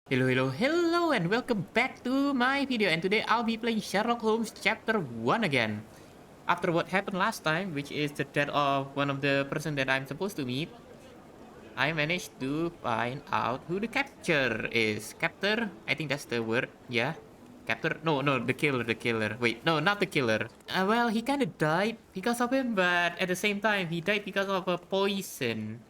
Hello, and welcome back to my video. And today I'll be playing Sherlock Holmes Chapter 1 again. After what happened last time, which is the death of one of the person that I'm supposed to meet, I managed to find out who the capture is. Captor? I think that's the word. Yeah. Captor? No, the killer. Wait, no, not the killer. Well, he kind of died because of him, but at the same time, he died because of a poison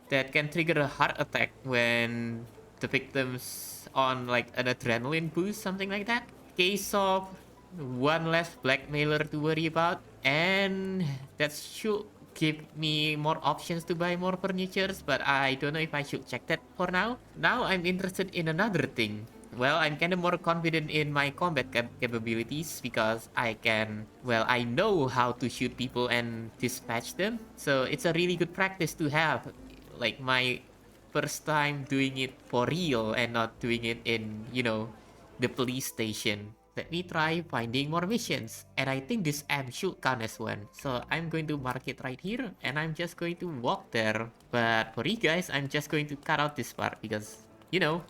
that can trigger a heart attack when the victim's on like an adrenaline boost, something like that. Case of one less blackmailer to worry about, and that should give me more options to buy more furnitures, but I don't know if I should check that for now. Now I'm interested in another thing. Well, I'm kind of more confident in my combat capabilities because I know how to shoot people and dispatch them. So it's a really good practice to have, like my first time doing it for real and not doing it in, the police station. Let me try finding more missions. And I think this M should count as one. So I'm going to mark it right here and I'm just going to walk there. But for you guys, I'm just going to cut out this part because, the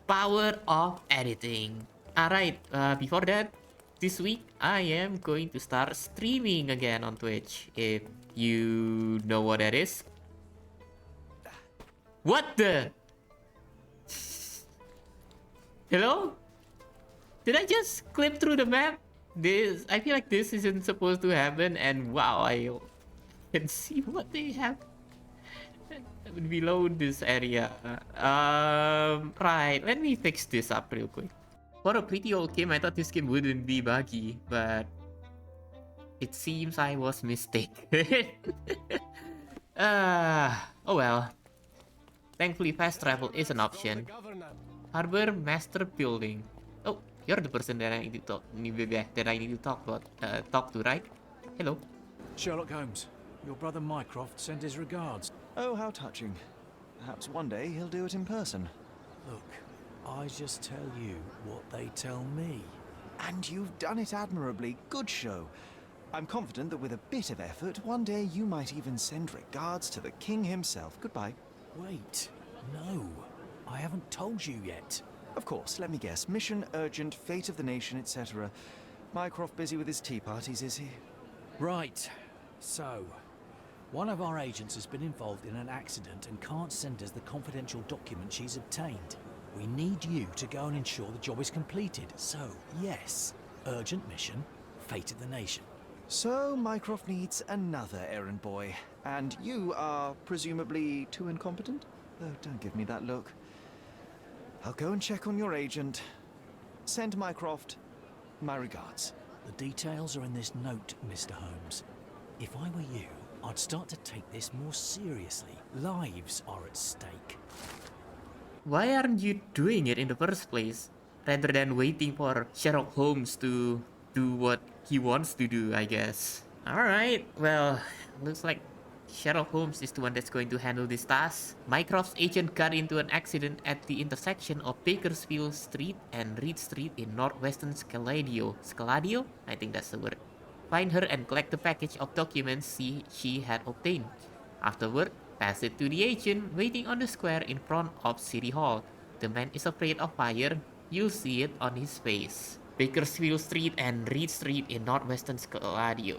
power of editing. Alright, before that, this week I am going to start streaming again on Twitch. If you know what that is. What the? Hello? Did I just clip through the map? I feel like this isn't supposed to happen, and wow, I can see what they have below this area. Right, let me fix this up real quick. For a pretty old game, I thought this game wouldn't be buggy, but it seems I was mistaken. Oh well. Thankfully, fast travel is an option. Harbor Master Building. Oh, you're the person that I need to talk to, right? Hello. Sherlock Holmes, your brother Mycroft sent his regards. Oh, how touching. Perhaps one day he'll do it in person. Look, I just tell you what they tell me. And you've done it admirably. Good show. I'm confident that with a bit of effort, one day you might even send regards to the king himself. Goodbye. Wait, no, I haven't told you yet. Of course, let me guess. Mission urgent, fate of the nation, etc. Mycroft busy with his tea parties, is he? Right, so, one of our agents has been involved in an accident and can't send us the confidential document she's obtained. We need you to go and ensure the job is completed. So, yes, urgent mission, fate of the nation. So, Mycroft needs another errand boy. And you are presumably too incompetent? Oh, don't give me that look. I'll go and check on your agent. Send Mycroft my regards. The details are in this note, Mr. Holmes. If I were you, I'd start to take this more seriously. Lives are at stake. Why aren't you doing it in the first place? Rather than waiting for Sherlock Holmes to do what he wants to do, I guess. Alright, well, looks like Sherlock Holmes is the one that's going to handle this task. Mycroft's agent got into an accident at the intersection of Bakersfield Street and Reed Street in northwestern Scaladio. Scaladio? I think that's the word. Find her and collect the package of documents she had obtained. Afterward, pass it to the agent waiting on the square in front of City Hall. The man is afraid of fire. You'll see it on his face. Bakersfield Street and Reed Street in northwestern Scaladio.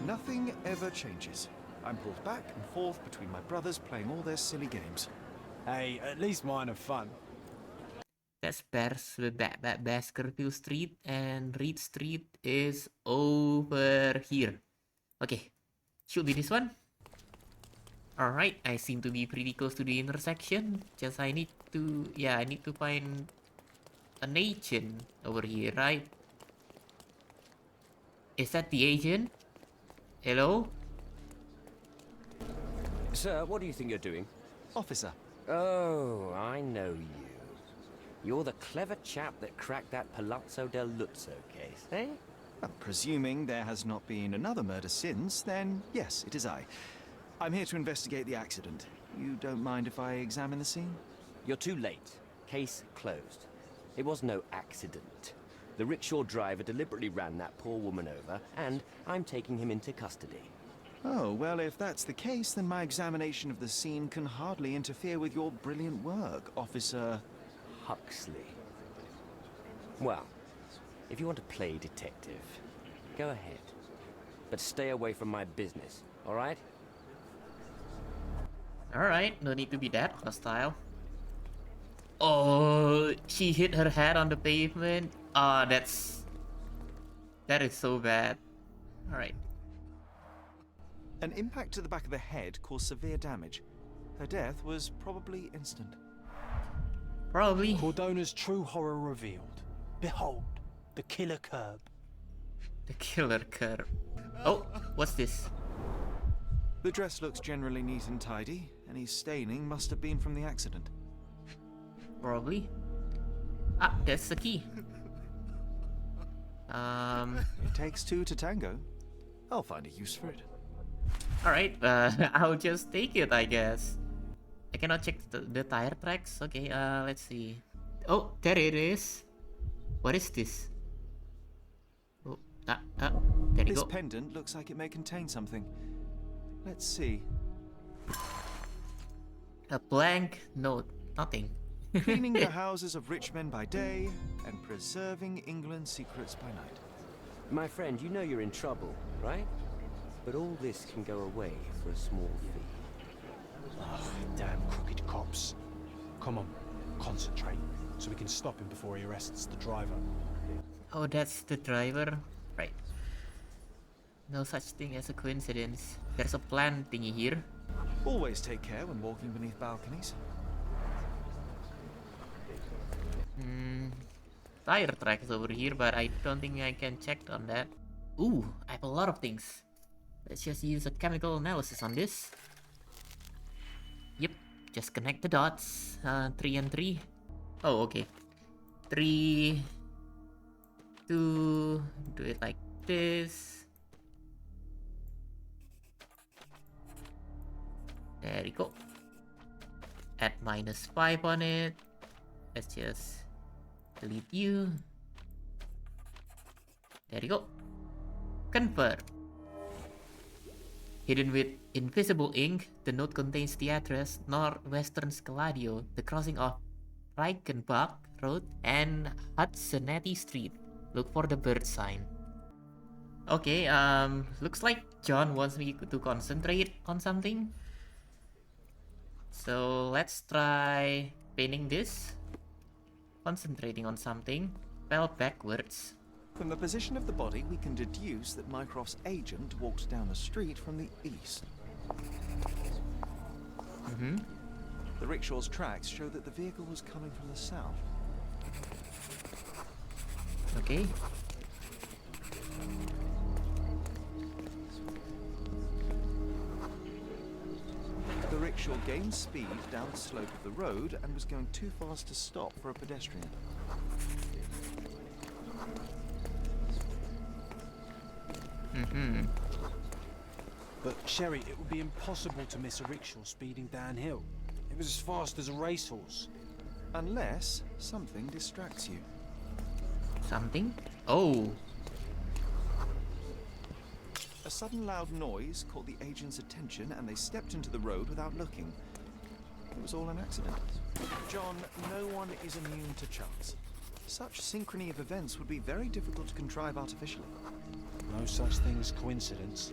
Nothing ever changes. I'm pulled back and forth between my brothers playing all their silly games. Hey, at least mine are fun. That's Baskerville Street and Reed Street is over here. Okay, should be this one. Alright, I seem to be pretty close to the intersection. I need to find an agent over here, right? Is that the agent? Hello? Sir, what do you think you're doing? Officer. Oh, I know you. You're the clever chap that cracked that Palazzo del Luzzo case, eh? Presuming there has not been another murder since, then yes, it is I. I'm here to investigate the accident. You don't mind if I examine the scene? You're too late. Case closed. It was no accident. The rickshaw driver deliberately ran that poor woman over, and I'm taking him into custody. Oh, well, if that's the case, then my examination of the scene can hardly interfere with your brilliant work, Officer. Huxley. Well, if you want to play detective, go ahead. But stay away from my business, alright? Alright, no need to be that hostile. Oh, she hit her head on the pavement. Ah, that is so bad. Alright. An impact to the back of the head caused severe damage. Her death was probably instant. Probably. Cordona's true horror revealed. Behold, the killer curb. The killer curve. Oh, what's this? The dress looks generally neat and tidy. Any staining must have been from the accident. Probably. Ah, that's the key. It takes two to tango. I'll find a use for it. Alright, I'll just take it, I guess. I cannot check the tire tracks. Okay, let's see. Oh, there it is. What is this? Oh, there you This go. pendant looks like it may contain something. Let's see. A blank note. Nothing. Cleaning the houses of rich men by day and preserving England's secrets by night. My friend, you know you're in trouble, right? But all this can go away for a small fee. Oh, damn crooked cops. Come on, concentrate, so we can stop him before he arrests the driver. Oh, that's the driver. Right. No such thing as a coincidence. There's a plan thingy here. Always take care when walking beneath balconies. Tire tracks over here, but I don't think I can check on that. Ooh, I have a lot of things. Let's just use a chemical analysis on this. Yep, just connect the dots. 3 and 3. Oh, okay. 3, 2, do it like this. There we go. Add -5 on it. Let's just delete you. There you go. Confirm. Hidden with invisible ink, the note contains the address Northwestern Scaladio, the crossing of Reichenbach Road and Hudsonetti Street. Look for the bird sign. Okay, looks like John wants me to concentrate on something. So let's try painting this. Concentrating on something. Fell backwards. From the position of the body, we can deduce that Mycroft's agent walked down the street from the east. The rickshaw's tracks show that the vehicle was coming from the south. Okay. The rickshaw gained speed down the slope of the road and was going too fast to stop for a pedestrian. But, Sherry, it would be impossible to miss a rickshaw speeding downhill. It was as fast as a racehorse. Unless something distracts you. Something? Oh. A sudden loud noise caught the agent's attention and they stepped into the road without looking. It was all an accident. John, no one is immune to chance. Such synchrony of events would be very difficult to contrive artificially. No such thing as coincidence.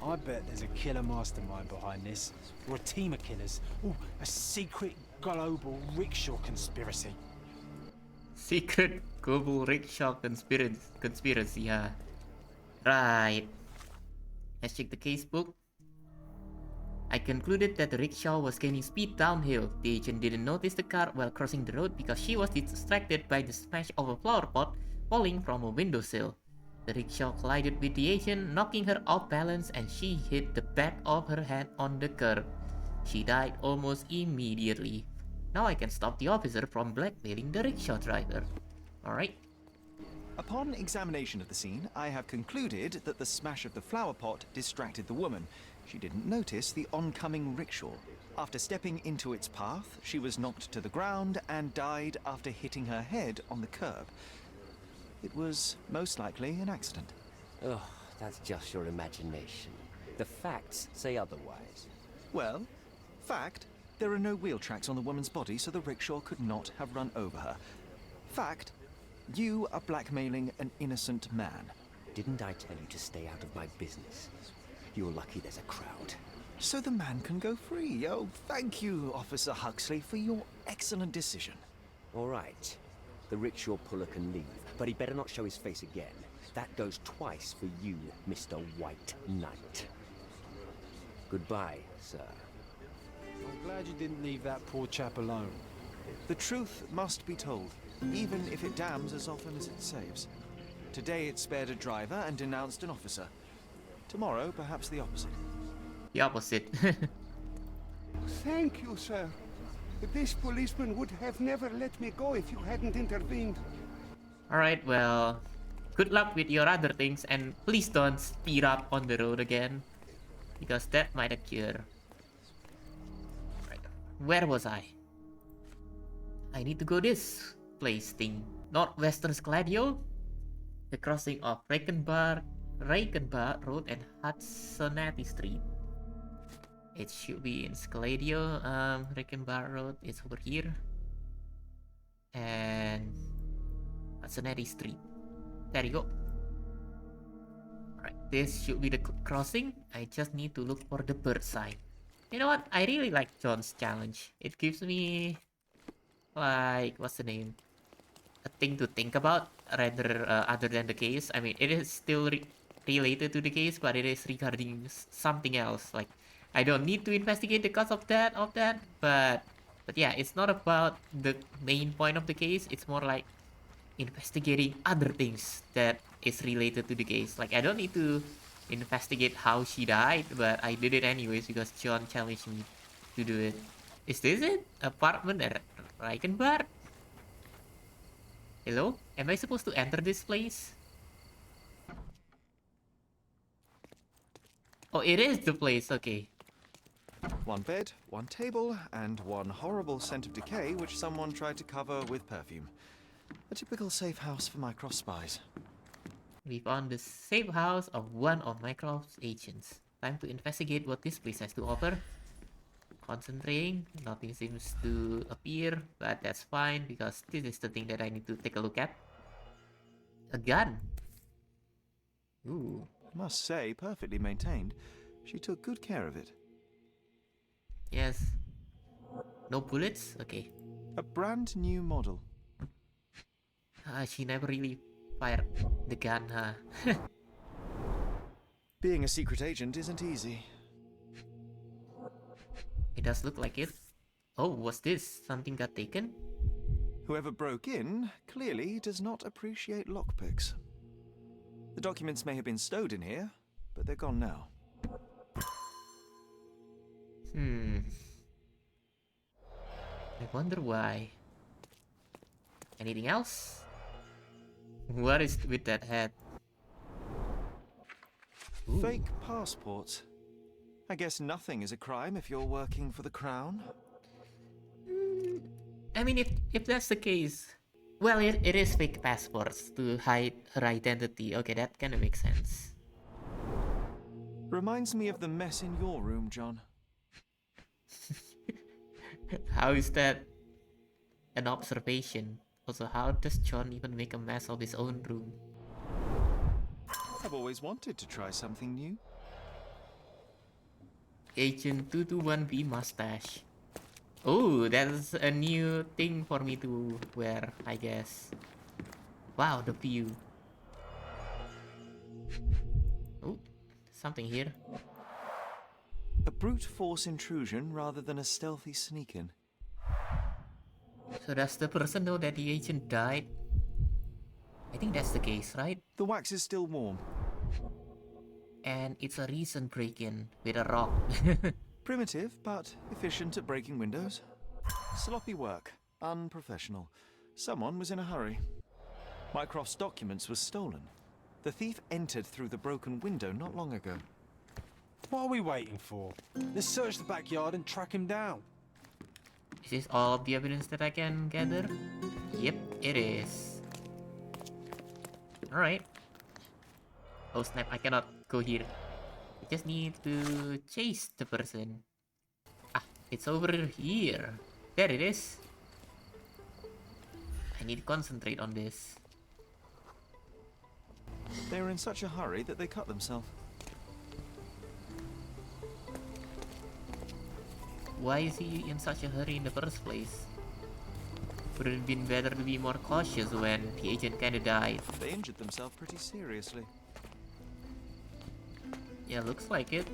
I bet there's a killer mastermind behind this. Or a team of killers. Ooh, a secret global rickshaw conspiracy. Secret global rickshaw conspiracy, huh? Right. Let's check the casebook. I concluded that the rickshaw was gaining speed downhill. The agent didn't notice the car while crossing the road because she was distracted by the smash of a flower pot falling from a windowsill. The rickshaw collided with the agent, knocking her off balance, and she hit the back of her head on the curb. She died almost immediately. Now I can stop the officer from blackmailing the rickshaw driver. Alright. Upon examination of the scene, I have concluded that the smash of the flower pot distracted the woman. She didn't notice the oncoming rickshaw. After stepping into its path, she was knocked to the ground and died after hitting her head on the curb. It was most likely an accident. Oh, that's just your imagination. The facts say otherwise. Well, fact, there are no wheel tracks on the woman's body, so the rickshaw could not have run over her. Fact, you are blackmailing an innocent man. Didn't I tell you to stay out of my business? You're lucky there's a crowd. So the man can go free. Oh, thank you, Officer Huxley, for your excellent decision. All right. The rickshaw puller can leave, but he better not show his face again. That goes twice for you, Mr. White Knight. Goodbye, sir. I'm glad you didn't leave that poor chap alone. The truth must be told, even if it damns as often as it saves. Today it spared a driver and denounced an officer. Tomorrow, perhaps the opposite. The opposite. Thank you, sir. This policeman would have never let me go if you hadn't intervened. Alright, well, good luck with your other things, and please don't speed up on the road again, because that might occur. Right, where was I? I need to go this place thing. Northwestern Scladio? The crossing of Reichenbach Road and Hudsonati Street. It should be in Scladio. Reichenbach Road is over here. And Hudsonati Street. There you go. Alright, this should be the crossing. I just need to look for the bird sign. You know what? I really like John's challenge. It gives me, like, what's the name? A thing to think about, rather other than the case. I mean, it is still related to the case, but it is regarding something else. Like, I don't need to investigate the cause of that, but yeah, it's not about the main point of the case. It's more like investigating other things that is related to the case. Like, I don't need to investigate how she died, but I did it anyways because John challenged me to do it. Is this it? Apartment at Reichenbach? Hello? Am I supposed to enter this place? Oh, it is the place, okay. One bed, one table, and one horrible scent of decay which someone tried to cover with perfume. A typical safe house for Mycroft spies. We found the safe house of one of Mycroft's agents. Time to investigate what this place has to offer. Concentrating, nothing seems to appear, but that's fine because this is the thing that I need to take a look at. A gun. Ooh. Must say, perfectly maintained. She took good care of it. Yes. No bullets? Okay. A brand new model. She never really fired the gun, huh? Being a secret agent isn't easy. It does look like it. Oh, what's this? Something got taken? Whoever broke in clearly does not appreciate lockpicks. The documents may have been stowed in here, but they're gone now. I wonder why. Anything else? What is with that head? Ooh. Fake passports. I guess nothing is a crime if you're working for the Crown. I mean, if that's the case, well, it is fake passports to hide her identity. Okay, that kind of makes sense. Reminds me of the mess in your room, John. How is that an observation? Also, how does John even make a mess of his own room? I've always wanted to try something new. Agent 221B mustache. Oh, that's a new thing for me to wear, I guess. Wow, the view. Oh, something here. A brute force intrusion rather than a stealthy sneak-in. So does the person know that the agent died? I think that's the case, right? The wax is still warm. And it's a recent break-in with a rock. Primitive, but efficient at breaking windows. Sloppy work. Unprofessional. Someone was in a hurry. Mycroft's documents were stolen. The thief entered through the broken window not long ago. What are we waiting for? Let's search the backyard and track him down. Is this all of the evidence that I can gather? Yep, it is. Alright. Oh snap, I cannot go here. I just need to chase the person. Ah, it's over here. There it is. I need to concentrate on this. They were in such a hurry that they cut themselves. Why is he in such a hurry in the first place? Would it have been better to be more cautious when the agent kinda died? They injured themselves pretty seriously. Yeah, looks like it.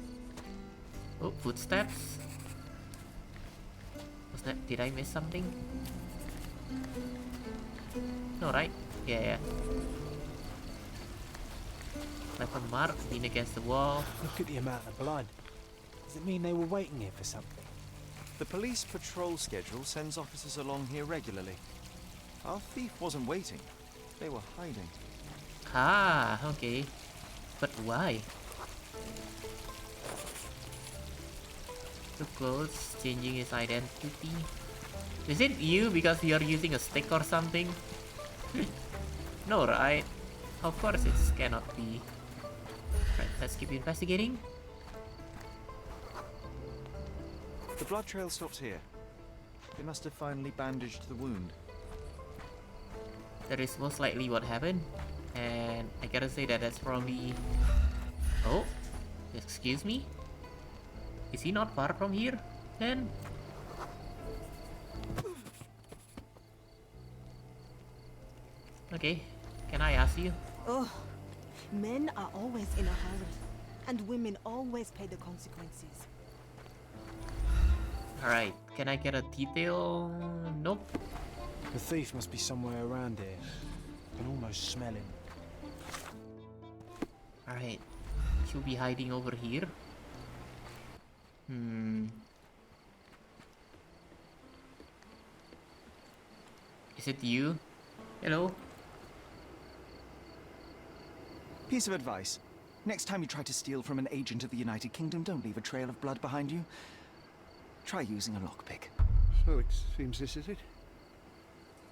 Oh, footsteps. Was that... Did I miss something? No, right? Yeah. Left a mark, lean against the wall. Look at the amount of blood. Does it mean they were waiting here for something? The police patrol schedule sends officers along here regularly. Our thief wasn't waiting. They were hiding. Ah, okay. But why? Too close, changing his identity. Is it you because you're using a stick or something? No, right? Of course it cannot be. Right, let's keep investigating. The blood trail stops here. They must have finally bandaged the wound. That is most likely what happened. And I gotta say that that's probably... Oh, excuse me? Is he not far from here, then? Okay, can I ask you? Oh, men are always in a hurry, and women always pay the consequences. Alright, can I get a detail? Nope. The thief must be somewhere around here. I can almost smell him. Alright, should be hiding over here. Is it you? Hello? Piece of advice. Next time you try to steal from an agent of the United Kingdom, don't leave a trail of blood behind you. Try using a lockpick. So it seems this is it.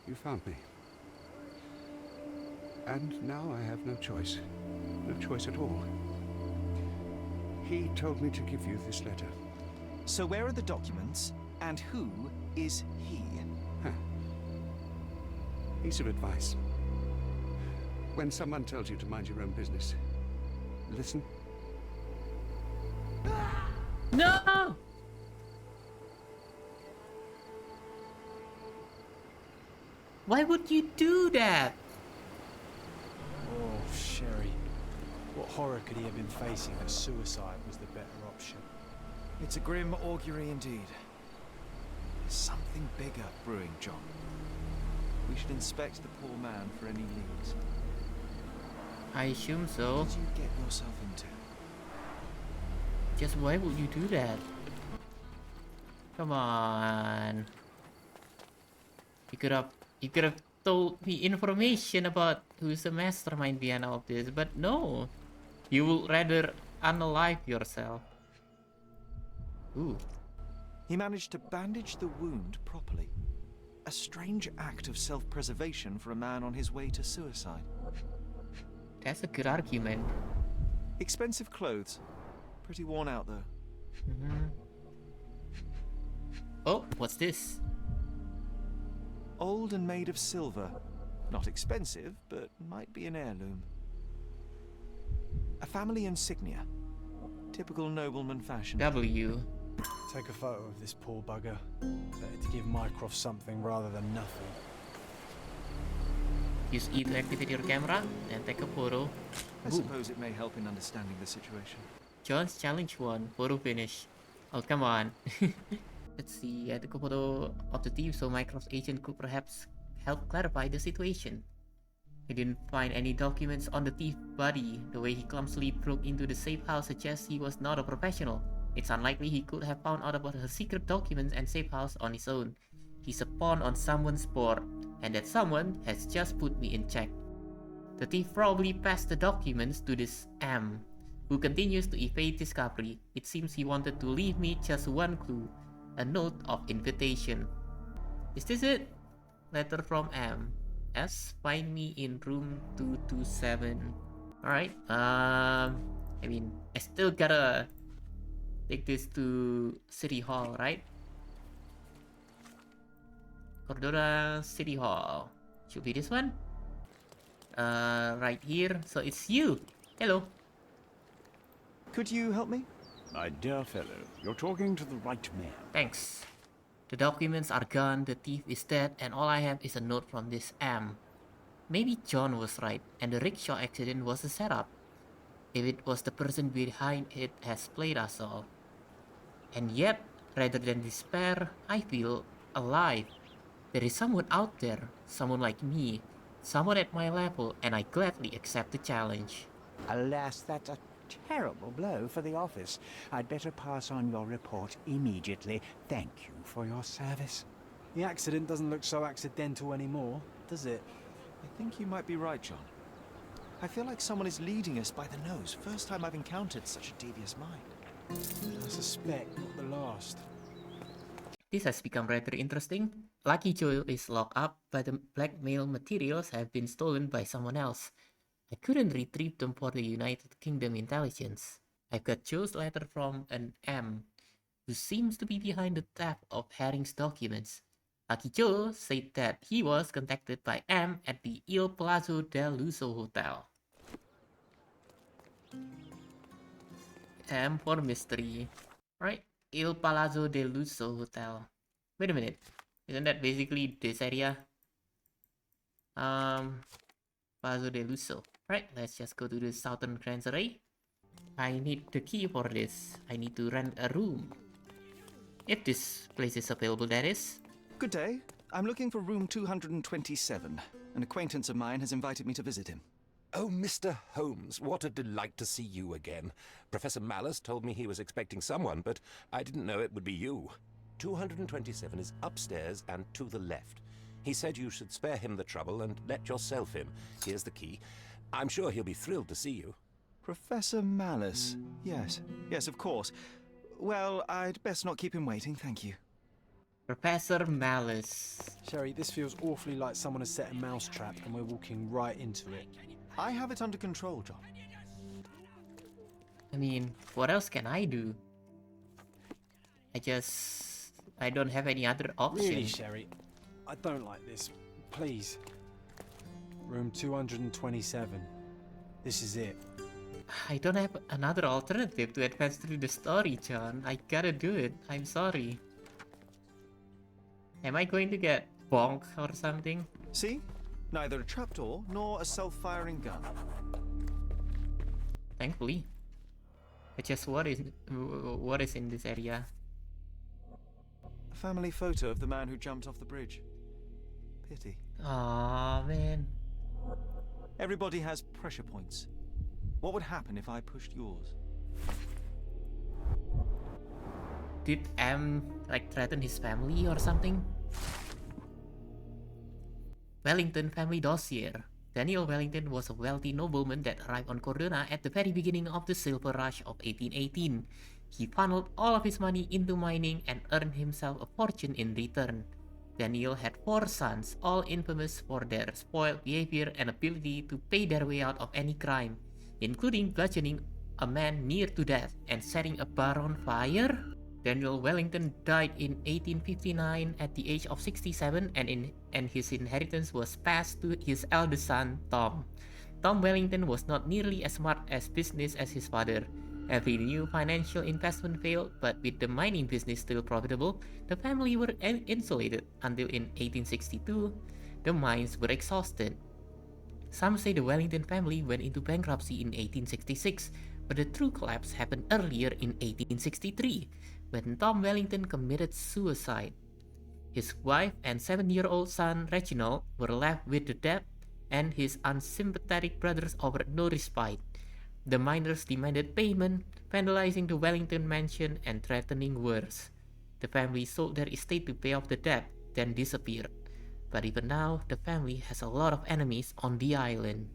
You found me. And now I have no choice. No choice at all. He told me to give you this letter. So where are the documents, and who is he? Huh. Piece of advice. When someone tells you to mind your own business, listen. No! Why would you do that? Oh, Sherry. What horror could he have been facing that suicide was the better option? It's a grim augury indeed. There's something bigger brewing, John. We should inspect the poor man for any leads. I assume What so. did you get yourself into? Just why would you do that? Come on. You could have told me information about who's the mastermind behind all of this, but no. You would rather unalive yourself. Ooh. He managed to bandage the wound properly. A strange act of self-preservation for a man on his way to suicide. That's a good argument. Expensive clothes. Pretty worn out, though. Oh, what's this? Old and made of silver. Not expensive, but might be an heirloom. A family insignia. Typical nobleman fashion. W. Take a photo of this poor bugger. Better to give Mycroft something rather than nothing. Use E to activate your camera and take a photo. I Boom. suppose it may help in understanding the situation. John's challenge 1. Photo finish. Oh, come on. Let's see. I took a photo of the thief so Mycroft's agent could perhaps help clarify the situation. He didn't find any documents on the thief's body. The way he clumsily broke into the safe house suggests he was not a professional. It's unlikely he could have found out about her secret documents and safe house on his own. He's a pawn on someone's board, and that someone has just put me in check. The thief probably passed the documents to this M, who continues to evade discovery. It seems he wanted to leave me just one clue, a note of invitation. Is this it? Letter from M. S, find me in room 227. Alright, I mean, I still gotta take this to City Hall, right? Cordona City Hall. Should be this one. Right here. So it's you. Hello. Could you help me? My dear fellow, you're talking to the right man. Thanks. The documents are gone, the thief is dead, and all I have is a note from this M. Maybe John was right, and the rickshaw accident was a setup. If it was the person behind it has played us all. And yet, rather than despair, I feel alive. There is someone out there, someone like me, someone at my level, and I gladly accept the challenge. Alas, that's a terrible blow for the office. I'd better pass on your report immediately. Thank you for your service. The accident doesn't look so accidental anymore, does it? I think you might be right, John. I feel like someone is leading us by the nose. First time I've encountered such a devious mind. I suspect not the last. This has become rather interesting. Lucky Joe is locked up, but the blackmail materials have been stolen by someone else. I couldn't retrieve them for the United Kingdom intelligence. I've got Joe's letter from an M, who seems to be behind the theft of Herring's documents. Lucky Joe said that he was contacted by M at the Il Palazzo del Lusso Hotel. M for mystery. Right? Il Palazzo del Lusso Hotel. Wait a minute. Isn't that basically this area? Palazzo del Lusso. Right, let's just go to the Southern Grand Array. I need the key for this. I need to rent a room. If this place is available, that is. Good day. I'm looking for room 227. An acquaintance of mine has invited me to visit him. Oh, Mr. Holmes, what a delight to see you again. Professor Malice told me he was expecting someone, but I didn't know it would be you. 227 is upstairs and to the left. He said you should spare him the trouble and let yourself in. Here's the key. I'm sure he'll be thrilled to see you. Professor Malice. Yes. Yes, of course. Well, I'd best not keep him waiting, thank you. Professor Malice. Sherry, this feels awfully like someone has set a mousetrap and we're walking right into it. I have it under control, John. I mean, what else can I do? I don't have any other option. Really, Sherry? I don't like this. Please. Room 227. This is it. I don't have another alternative to advance through the story, John. I gotta do it. I'm sorry. Am I going to get bonked or something? See? Neither a trapdoor nor a self-firing gun. Thankfully. It's just what is in this area? A family photo of the man who jumped off the bridge. Pity. Aw, man. Everybody has pressure points. What would happen if I pushed yours? Did M like threaten his family or something? Wellington family dossier. Daniel Wellington was a wealthy nobleman that arrived on Cordona at the very beginning of the silver rush of 1818. He funneled all of his money into mining and earned himself a fortune in return. Daniel had 4 sons, all infamous for their spoiled behavior and ability to pay their way out of any crime, including bludgeoning a man near to death and setting a bar on fire. Daniel Wellington died in 1859 at the age of 67 and his inheritance was passed to his eldest son, Tom. Tom Wellington was not nearly as smart as business as his father. Every new financial investment failed, but with the mining business still profitable, the family were insulated until in 1862, the mines were exhausted. Some say the Wellington family went into bankruptcy in 1866, but the true collapse happened earlier in 1863, when Tom Wellington committed suicide. His wife and 7-year-old son Reginald were left with the debt, and his unsympathetic brothers offered no respite. The miners demanded payment, vandalizing the Wellington mansion and threatening worse. The family sold their estate to pay off the debt, then disappeared. But even now, the family has a lot of enemies on the island.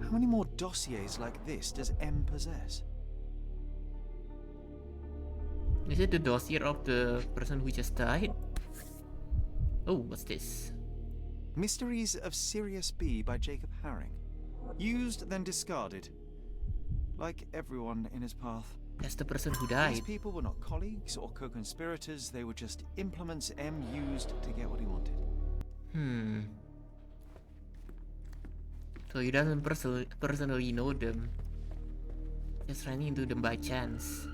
How many more dossiers like this does M possess? Is it the dossier of the person who just died? Oh, what's this? Mysteries of Sirius B by Jacob Herring. Used, then discarded. like everyone in his path. That's the person who These died. people were not colleagues or co-conspirators, they were just implements M used to get what he wanted. So he doesn't personally know them. Just running into them by chance.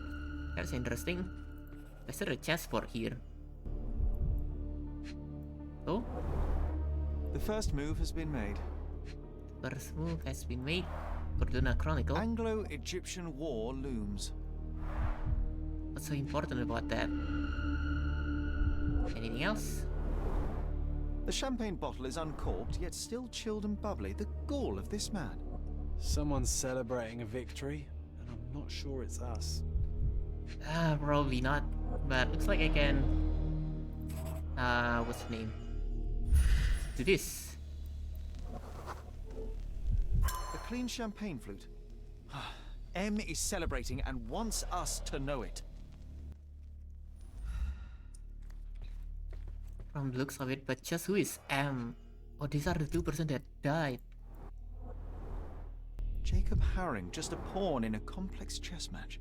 That's interesting. Is there a chessboard here? Oh? The first move has been made. First move has been made. Cordona Chronicle. Anglo-Egyptian war looms. What's so important about that? Anything else? The champagne bottle is uncorked, yet still chilled and bubbly. The gall of this man. Someone's celebrating a victory, and I'm not sure it's us. Probably not. But looks like I can... what's the name? Do this. A clean champagne flute. M is celebrating and wants us to know it. From the looks of it, but just who is M? Oh, these are the 2% that died. Jacob Haring, just a pawn in a complex chess match.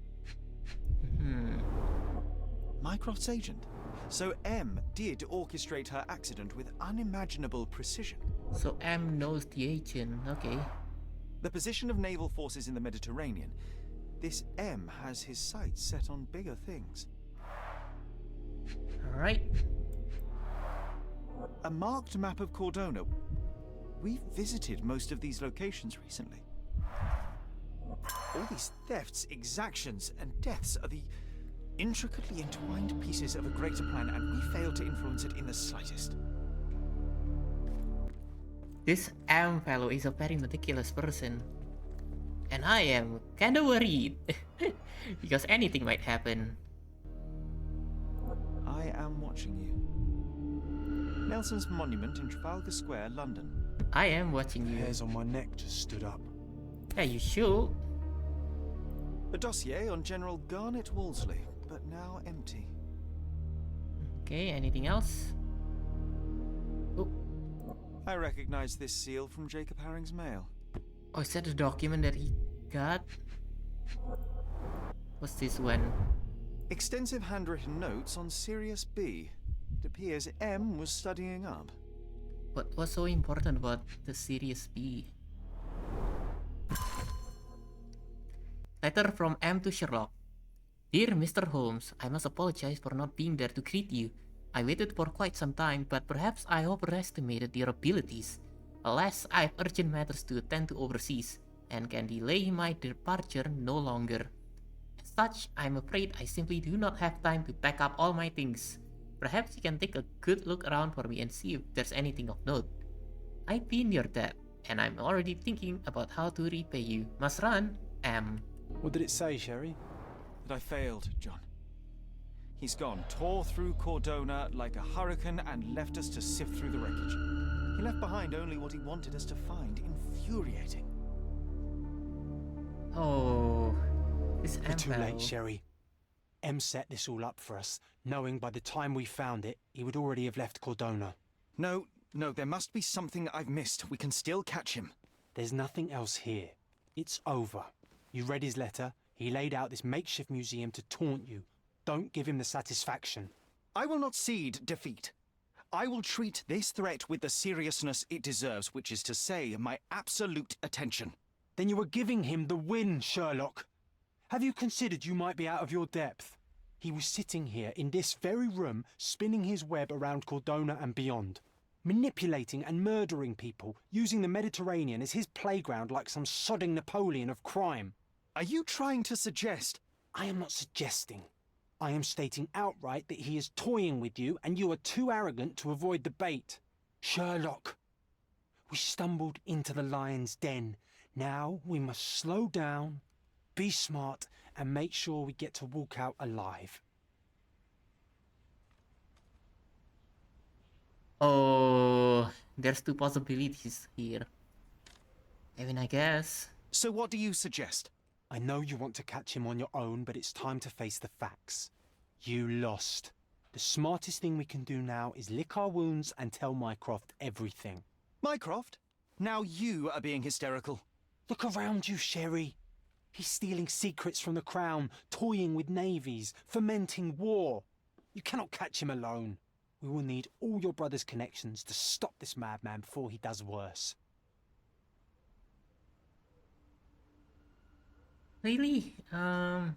Mycroft's agent. So M did orchestrate her accident with unimaginable precision. So M knows the agent, okay. The position of naval forces in the Mediterranean. This M has his sights set on bigger things. Alright. A marked map of Cordona. We've visited most of these locations recently. All these thefts, exactions, and deaths are the intricately entwined pieces of a greater plan, and we fail to influence it in the slightest. This M fellow is a very meticulous person. And I am kinda worried. Because anything might happen. I am watching you. Nelson's monument in Trafalgar Square, London. I am watching The you. hairs on my neck just stood up. Yeah, you should. A dossier on General Garnet Wolseley, but now empty. Okay, anything else? Oh, I recognize this seal from Jacob Haring's mail. oh, is that the document that he got? What's this one? Extensive handwritten notes on Sirius B. It appears M was studying up. What's so important about the Sirius B? Letter from M to Sherlock. Dear Mr. Holmes, I must apologize for not being there to greet you. I waited for quite some time, but perhaps I overestimated your abilities. Alas, I have urgent matters to attend to overseas, and can delay my departure no longer. As such, I'm afraid I simply do not have time to pack up all my things. Perhaps you can take a good look around for me and see if there's anything of note. I've been your debt, and I'm already thinking about how to repay you. Must run, M. What did it say, Sherry? That I failed, John. He's gone, tore through Cordona like a hurricane and left us to sift through the wreckage. He left behind only what he wanted us to find. Infuriating. Oh, this We're M too fellow. late, Sherry. M set this all up for us, knowing by the time we found it, he would already have left Cordona. No, there must be something I've missed. We can still catch him. There's nothing else here. It's over. You read his letter. He laid out this makeshift museum to taunt you. Don't give him the satisfaction. I will not cede defeat. I will treat this threat with the seriousness it deserves, which is to say, my absolute attention. Then you were giving him the win, Sherlock. Have you considered you might be out of your depth? He was sitting here in this very room, spinning his web around Cordona and beyond, manipulating and murdering people, using the Mediterranean as his playground like some sodding Napoleon of crime. Are you trying to suggest? I am not suggesting. I am stating outright that he is toying with you and you are too arrogant to avoid the bait. Sherlock, we stumbled into the lion's den. Now we must slow down, be smart, and make sure we get to walk out alive. Oh, there's two possibilities here. I mean, I guess. So what do you suggest? I know you want to catch him on your own, but it's time to face the facts. You lost. The smartest thing we can do now is lick our wounds and tell Mycroft everything. Mycroft? Now you are being hysterical. Look around you, Sherry. He's stealing secrets from the Crown, toying with navies, fomenting war. You cannot catch him alone. We will need all your brother's connections to stop this madman before he does worse. Really? M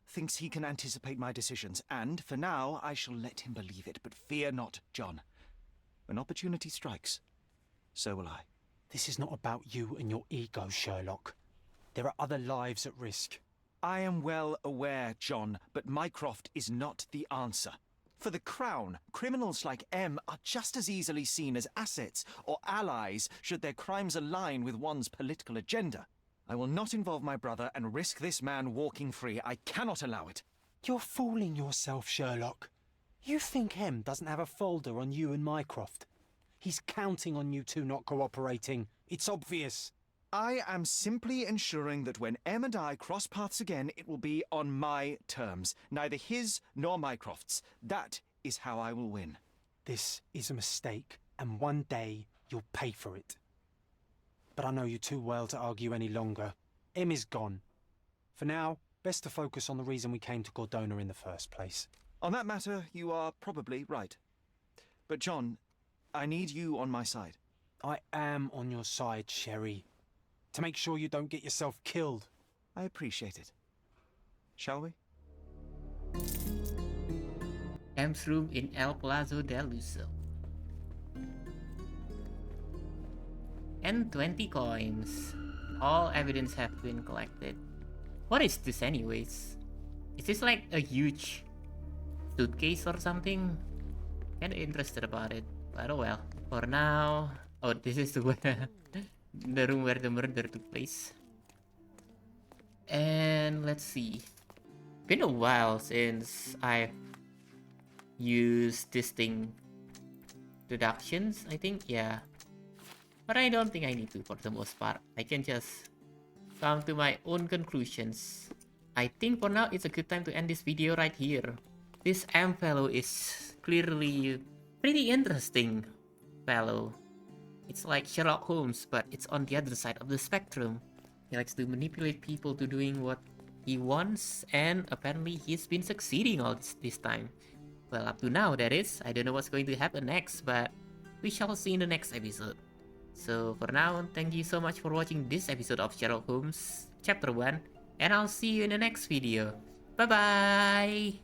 thinks he can anticipate my decisions, and for now I shall let him believe it. But fear not, John. When opportunity strikes, so will I. This is not about you and your ego, Sherlock. There are other lives at risk. I am well aware, John, but Mycroft is not the answer. For the Crown, criminals like M are just as easily seen as assets or allies should their crimes align with one's political agenda. I will not involve my brother and risk this man walking free. I cannot allow it. You're fooling yourself, Sherlock. You think M doesn't have a folder on you and Mycroft? He's counting on you two not cooperating. It's obvious. I am simply ensuring that when M and I cross paths again, it will be on my terms, neither his nor Mycroft's. That is how I will win. This is a mistake, and one day you'll pay for it. But I know you too well to argue any longer. M is gone. For now, best to focus on the reason we came to Gordona in the first place. On that matter, you are probably right. But John, I need you on my side. I am on your side, Sherry. To make sure you don't get yourself killed. I appreciate it. Shall we? M's room in El Palazzo del Lusso. And 20 coins. All evidence have been collected. What is this anyways? Is this like a huge suitcase or something? Kinda interested about it. But oh well. For now... Oh, this is the the room where the murder took place. And let's see. Been a while since I've used this thing. Deductions, I think, yeah. But I don't think I need to for the most part. I can just come to my own conclusions. I think for now it's a good time to end this video right here. This M fellow is clearly pretty interesting fellow. It's like Sherlock Holmes, but it's on the other side of the spectrum. He likes to manipulate people to doing what he wants, and apparently he's been succeeding all this time. Well, up to now that is. I don't know what's going to happen next, but we shall see in the next episode. So for now, thank you so much for watching this episode of Sherlock Holmes Chapter 1, and I'll see you in the next video. Bye bye!